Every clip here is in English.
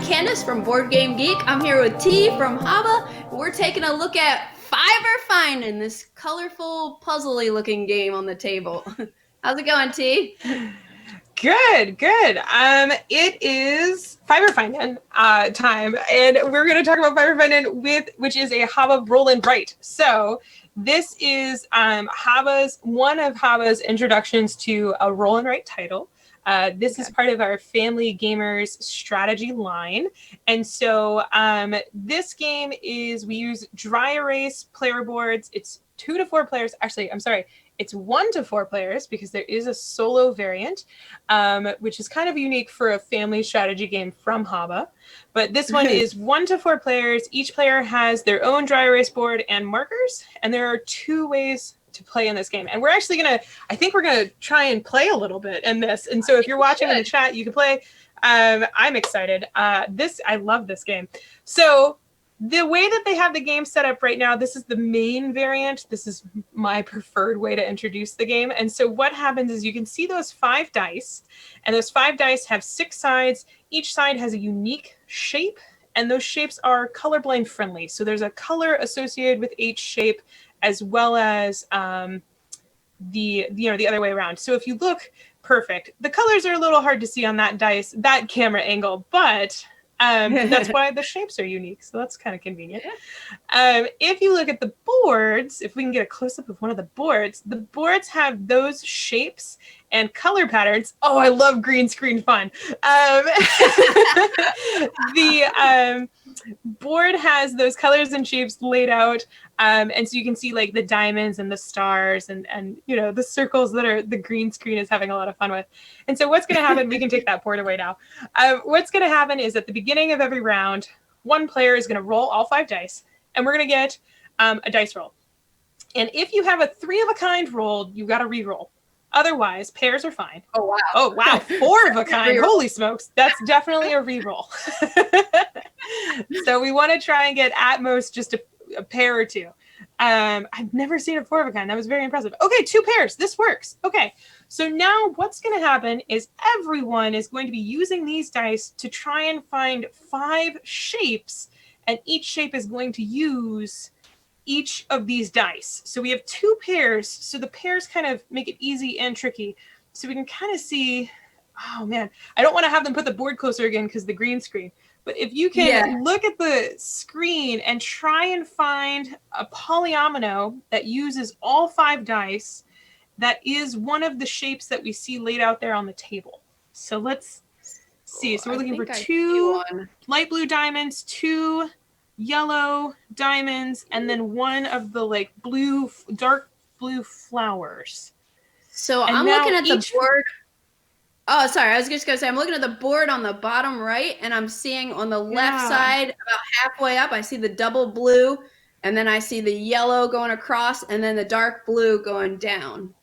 Candace from BoardGameGeek. I'm here with T from Haba. We're taking a look at Finden, this colorful, puzzly looking game on the table. How's it going, T? Good. It is Finden time, and we're going to talk about Finden which is a Haba roll and write. So this is one of Haba's introductions to a roll and write title. This is part of our Family Gamers strategy line. And so this game we use dry erase player boards. It's 2 to 4 players. Actually, I'm sorry. It's 1 to 4 players because there is a solo variant, which is kind of unique for a family strategy game from Haba. But this one is 1 to 4 players. Each player has their own dry erase board and markers. And there are 2 ways to play in this game. And I think we're going to try and play a little bit in this. And so if you're watching in the chat, you can play. I'm excited. I love this game. So the way that they have the game set up right now, this is the main variant. This is my preferred way to introduce the game. And so what happens is you can see those 5 dice, and those 5 dice have 6 sides. Each side has a unique shape, and those shapes are colorblind friendly. So there's a color associated with each shape, as well as the other way around. So if you look perfect, the colors are a little hard to see on that camera angle, but that's why the shapes are unique. So that's kind of convenient. If you look at the boards, if we can get a close-up of one of the boards have those shapes and color patterns. Oh, I love green screen fun. The board has those colors and shapes laid out. And so you can see like the diamonds and the stars and the circles that the green screen is having a lot of fun with. And so what's going to happen, we can take that board away now. What's going to happen is at the beginning of every round, one player is going to roll all 5 dice, and we're going to get a dice roll. And if you have a 3 of a kind rolled, you got to re-roll. Otherwise, pairs are fine. Oh, wow. 4 of a kind. Holy smokes. That's definitely a re-roll. So we want to try and get at most just a pair or 2. I've never seen a 4 of a kind. That was very impressive. Okay, 2 pairs. This works. Okay, so now what's going to happen is everyone is going to be using these dice to try and find 5 shapes, and each shape is going to use each of these dice. So we have 2 pairs, so the pairs kind of make it easy and tricky. So we can kind of see, oh man, I don't want to have them put the board closer again because the green screen. But if you can look at the screen and try and find a polyomino that uses all 5 dice, that is one of the shapes that we see laid out there on the table. So let's see. So we're looking for 2 light blue diamonds, 2 yellow diamonds, and then 1 of the dark blue flowers. So I'm looking at the board. Oh, sorry. I was just going to say, I'm looking at the board on the bottom right, and I'm seeing on the left side, about halfway up, I see the double blue, and then I see the yellow going across, and then the dark blue going down.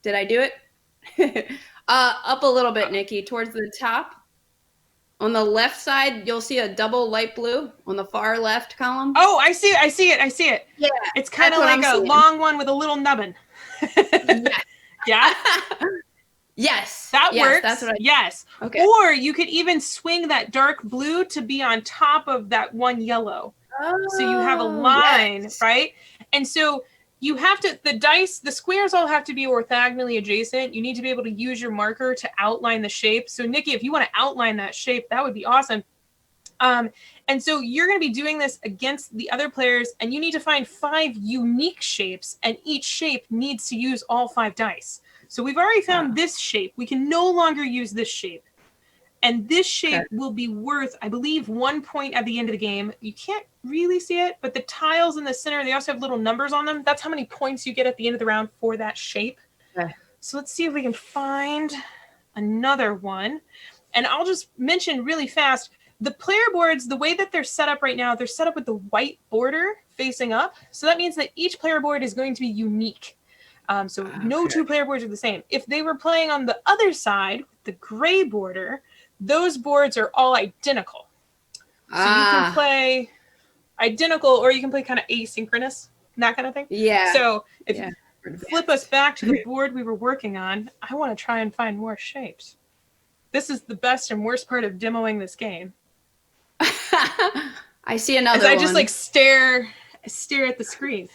Did I do it? Up a little bit, Nikki, towards the top. On the left side, you'll see a double light blue on the far left column. Oh, I see it. Yeah. It's kind of like a long one with a little nubbin. Yeah. Yes. That works. That's what Yes. Okay. Or you could even swing that dark blue to be on top of that one yellow. Oh, so you have a line, right? And so you have to, the squares all have to be orthogonally adjacent. You need to be able to use your marker to outline the shape. So Nikki, if you want to outline that shape, that would be awesome. And so you're going to be doing this against the other players, and you need to find 5 unique shapes, and each shape needs to use all 5 dice. So we've already found this shape. We can no longer use this shape. And this shape will be worth, I believe, 1 point at the end of the game. You can't really see it, but the tiles in the center, they also have little numbers on them. That's how many points you get at the end of the round for that shape. So let's see if we can find another one. And I'll just mention really fast, the player boards, the way that they're set up right now, they're set up with the white border facing up. So that means that each player board is going to be unique. So no 2 player boards are the same. If they were playing on the other side, the gray border, those boards are all identical. So you can play identical, or you can play kind of asynchronous, that kind of thing. Yeah. So if you flip us back to the board we were working on, I want to try and find more shapes. This is the best and worst part of demoing this game. I see another As I one. just like stare at the screen.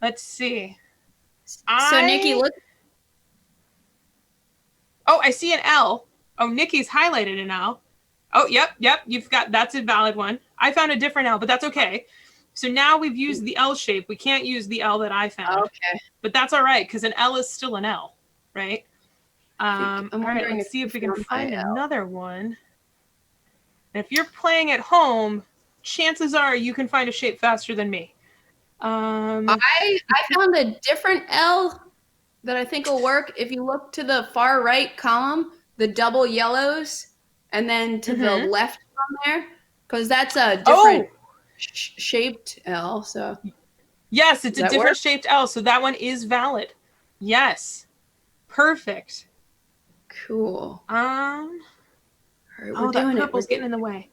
Let's see. So Nikki, look. Oh, I see an L. Oh, Nikki's highlighted an L. Oh, yep. That's a valid one. I found a different L, but that's okay. So now we've used the L shape. We can't use the L that I found. Okay. But that's all right, because an L is still an L, right? All right, let's see if we can find another one. And if you're playing at home, chances are you can find a shape faster than me. I found a different L that I think will work. If you look to the far right column, the double yellows, and then to the left from there, because that's a different shaped L. So yes, it's a different shaped L, so that one is valid. Yes, perfect. Cool. All right, that purple's getting in the way.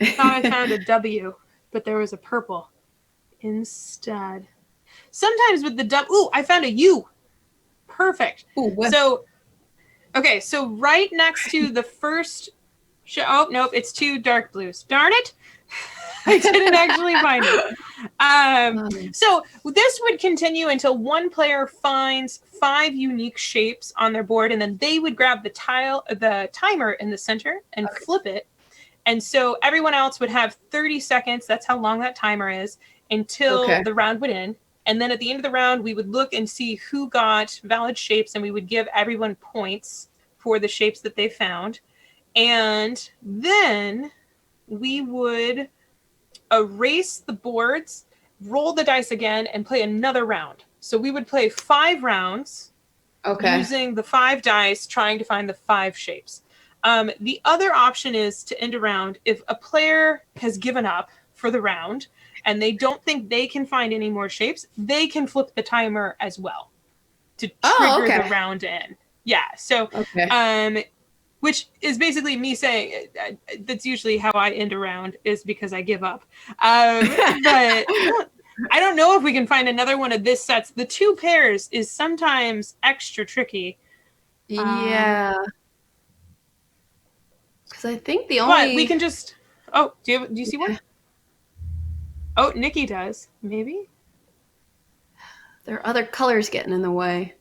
I thought I found a W, but there was a purple instead. Sometimes with the W, ooh, I found a U. Perfect. Ooh, so right next to the first, oh, nope, it's 2 dark blues. Darn it. I didn't actually find it. So this would continue until one player finds 5 unique shapes on their board, and then they would grab the timer in the center and flip it. And so everyone else would have 30 seconds. That's how long that timer is until the round would end. And then at the end of the round, we would look and see who got valid shapes, and we would give everyone points for the shapes that they found. And then we would erase the boards, roll the dice again, and play another round. So we would play 5 rounds using the 5 dice, trying to find the 5 shapes. The other option is to end a round if a player has given up for the round and they don't think they can find any more shapes, they can flip the timer as well to trigger the round in. Yeah. So, which is basically me saying that's usually how I end a round, is because I give up. But I don't know if we can find another one of this sets. The 2 pairs is sometimes extra tricky. Yeah. Because I think the only... But we can just... Oh, do you see one? Oh, Nikki does. Maybe? There are other colors getting in the way.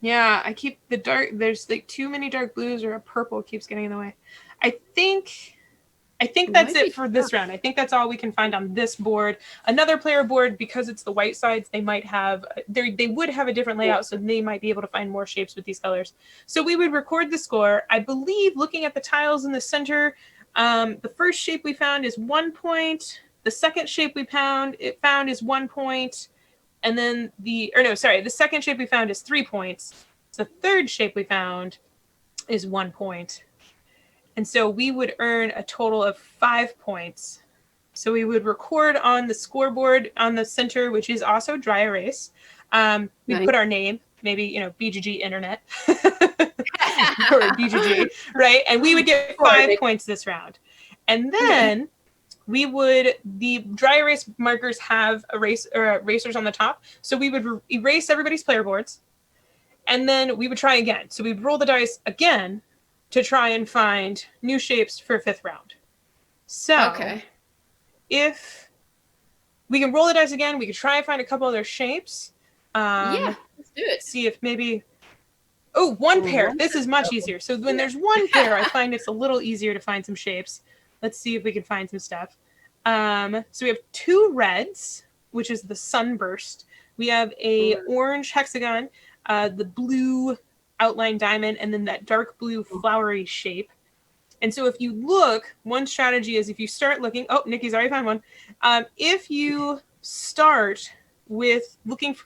Yeah, I keep the dark... There's like too many dark blues, or a purple keeps getting in the way. I think that's it for this round. I think that's all we can find on this board. Another player board, because it's the white sides, they might have... They would have a different layout, so they might be able to find more shapes with these colors. So we would record the score. I believe, looking at the tiles in the center, the first shape we found is 1 point. The second shape we found is 1 point. And then the second shape we found is 3 points. The third shape we found is 1 point. And so we would earn a total of 5 points. So we would record on the scoreboard on the center, which is also dry erase. We put our name, maybe, BGG Internet or BGG, right? And we would get 5 points this round. And then the dry erase markers have erasers on the top. So we would erase everybody's player boards. And then we would try again. So we'd roll the dice again to try and find new shapes for 5th round. So if we can roll the dice again, we could try and find a couple other shapes. Yeah, let's do it. See if maybe... Oh, one pair. This is much easier. So when there's one pair, I find it's a little easier to find some shapes. Let's see if we can find some stuff. So we have 2 reds, which is the sunburst. We have a orange hexagon, the blue outline diamond, and then that dark blue flowery shape. And so if you look, one strategy is if you start looking... Oh, Nikki's already found one. If you start with looking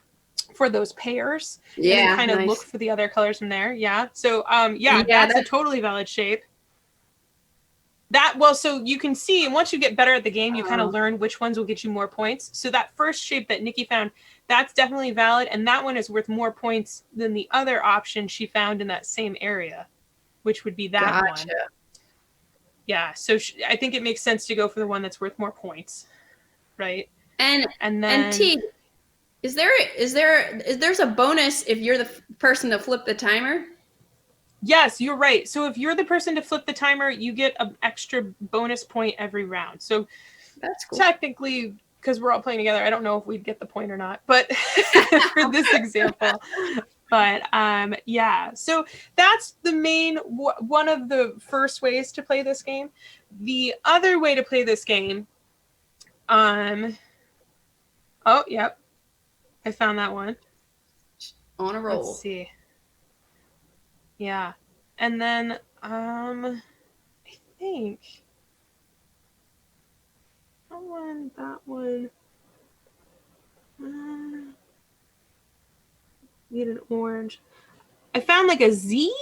for those pairs, and then kind of look for the other colors from there. Yeah. So, that's a totally valid shape. So you can see, once you get better at the game, you kind of learn which ones will get you more points. So that first shape that Nikki found, that's definitely valid. And that one is worth more points than the other option she found in that same area, which would be that one. Yeah. So I think it makes sense to go for the one that's worth more points. Right. And T, is there's a bonus if you're the person to flip the timer? Yes, you're right. So if you're the person to flip the timer, you get an extra bonus point every round. So that's cool. Technically, because we're all playing together, I don't know if we'd get the point or not, but for this example. But yeah, so that's the main one of the first ways to play this game. The other way to play this game, oh yep, I found that one. On a roll. Let's see. Yeah, and then I think that one. Need an orange. I found like a Z.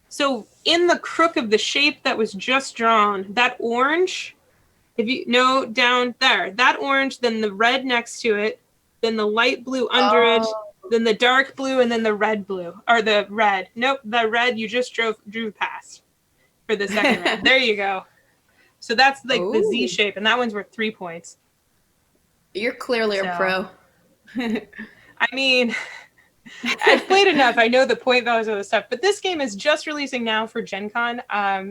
So in the crook of the shape that was just drawn, that orange, if you know down there, that orange, then the red next to it, then the light blue under it, then the dark blue, and then the red blue, or the red. Nope, the red you just drew past for the second round. There you go. So that's like the Z shape, and that one's worth 3 points. You're clearly a pro. I mean, I've played enough. I know the point values of the stuff, but this game is just releasing now for Gen Con.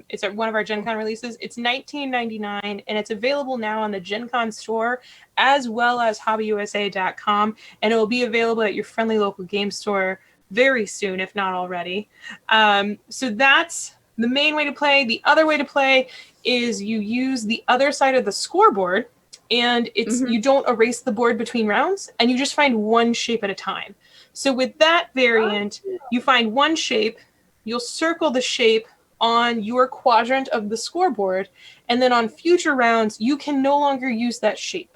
It's one of our Gen Con releases. It's $19.99, and it's available now on the Gen Con store as well as hobbyusa.com, and it will be available at your friendly local game store very soon, if not already. So that's the main way to play. The other way to play is you use the other side of the scoreboard, and it's you don't erase the board between rounds, and you just find one shape at a time. So with that variant, you find one shape, you'll circle the shape on your quadrant of the scoreboard, and then on future rounds, you can no longer use that shape.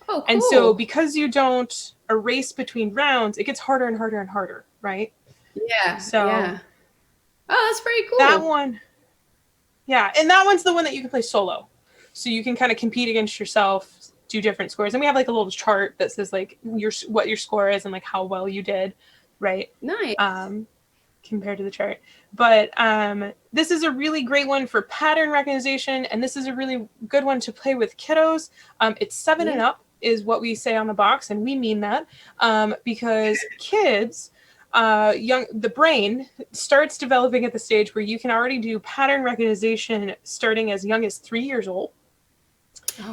Oh, cool. And so because you don't erase between rounds, it gets harder and harder and harder, right? Yeah. So yeah. Oh, that's pretty cool. That one, yeah, and that one's the one that you can play solo. So you can kind of compete against yourself, do different scores, and we have like a little chart that says like what your score is and like how well you did, right? Nice. Compared to the chart. But this is a really great one for pattern recognition, and this is a really good one to play with kiddos. It's 7 and up is what we say on the box, and we mean that because kids, the brain starts developing at the stage where you can already do pattern recognition starting as young as 3 years old.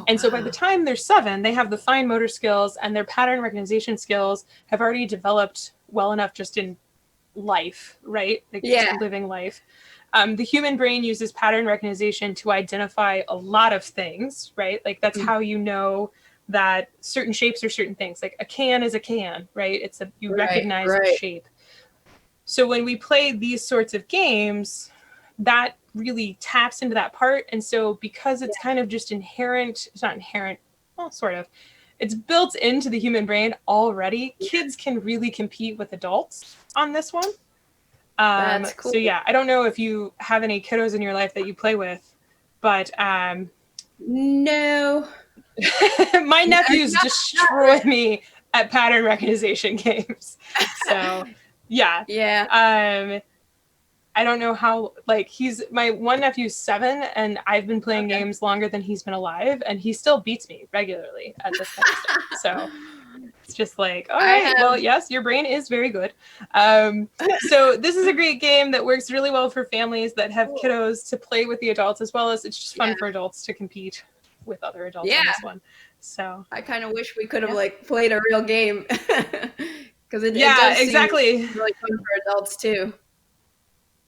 And so by the time they're 7, they have the fine motor skills, and their pattern recognition skills have already developed well enough just in life, right? Like just living life. The human brain uses pattern recognition to identify a lot of things, right? Like that's how you know that certain shapes are certain things. Like a can is a can, right? You recognize the shape. So when we play these sorts of games, that really taps into that part. And so because it's kind of just inherent, it's not inherent, well, sort of, it's built into the human brain already. Kids can really compete with adults on this one. That's cool. So yeah, I don't know if you have any kiddos in your life that you play with, but no. My nephews destroy me at pattern recognition games. So yeah. I don't know how, like, my one nephew's 7, and I've been playing games longer than he's been alive, and he still beats me regularly at this kind of stuff. So it's just like, all right, well, yes, your brain is very good. So this is a great game that works really well for families that have kiddos to play with the adults, as well as it's just fun for adults to compete with other adults on this one. So I kind of wish we could have like played a real game because it does exactly seem really fun for adults too.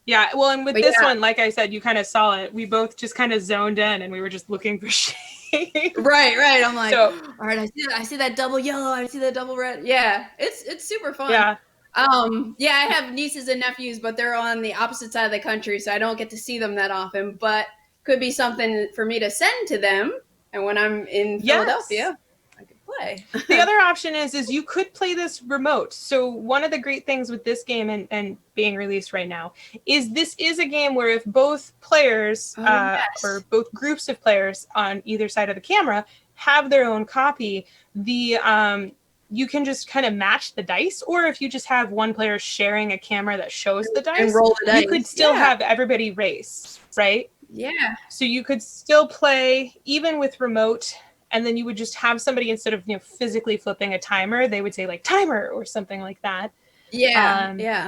Yeah, well, and with this one, like I said, you kind of saw it. We both just kind of zoned in, and we were just looking for shape. Right. I'm like, all right, I see that double yellow. I see that double red. Yeah, it's super fun. Yeah. I have nieces and nephews, but they're on the opposite side of the country, so I don't get to see them that often. But could be something for me to send to them, and when I'm in Philadelphia, I could play. The other option is you could play this remote. So one of the great things with this game and being released right now is this is a game where if both players or both groups of players on either side of the camera have their own copy, you can just kind of match the dice, or if you just have one player sharing a camera that shows the dice, and roll the dice. You could still have everybody race, right? Yeah. So you could still play even with remote. And then you would just have somebody, instead of physically flipping a timer, they would say like timer or something like that. Yeah.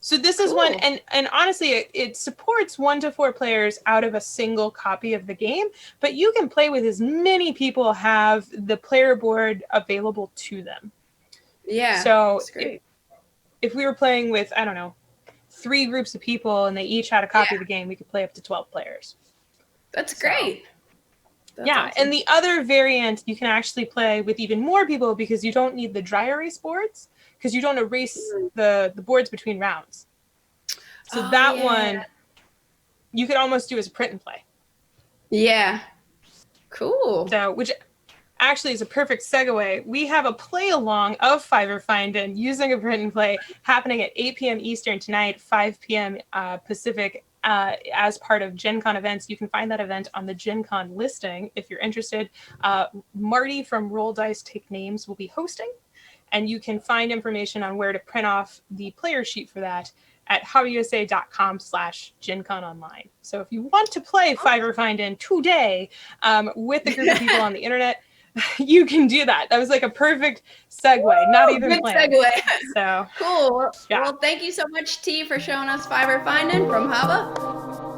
So this is one, and honestly, it supports 1 to 4 players out of a single copy of the game, but you can play with as many people have the player board available to them. Yeah. So if we were playing with, I don't know, 3 groups of people and they each had a copy of the game, we could play up to 12 players. That's great. That's awesome. And the other variant, you can actually play with even more people because you don't need the dry erase boards, because you don't erase the boards between rounds. So that one, you could almost do as a print and play. Yeah. Cool. So, which actually is a perfect segue. We have a play along of Finden using a print and play happening at 8 p.m. Eastern tonight, 5 p.m. Pacific, as part of Gen Con events. You can find that event on the Gen Con listing if you're interested. Marty from Roll Dice Take Names will be hosting, and you can find information on where to print off the player sheet for that at hobbyusa.com/GenConOnline. So if you want to play Finden today with a group of people on the internet, you can do that. That was like a perfect segue. Woo! Not even planned. Segue. So cool. Well, thank you so much, T, for showing us Finden from Haba.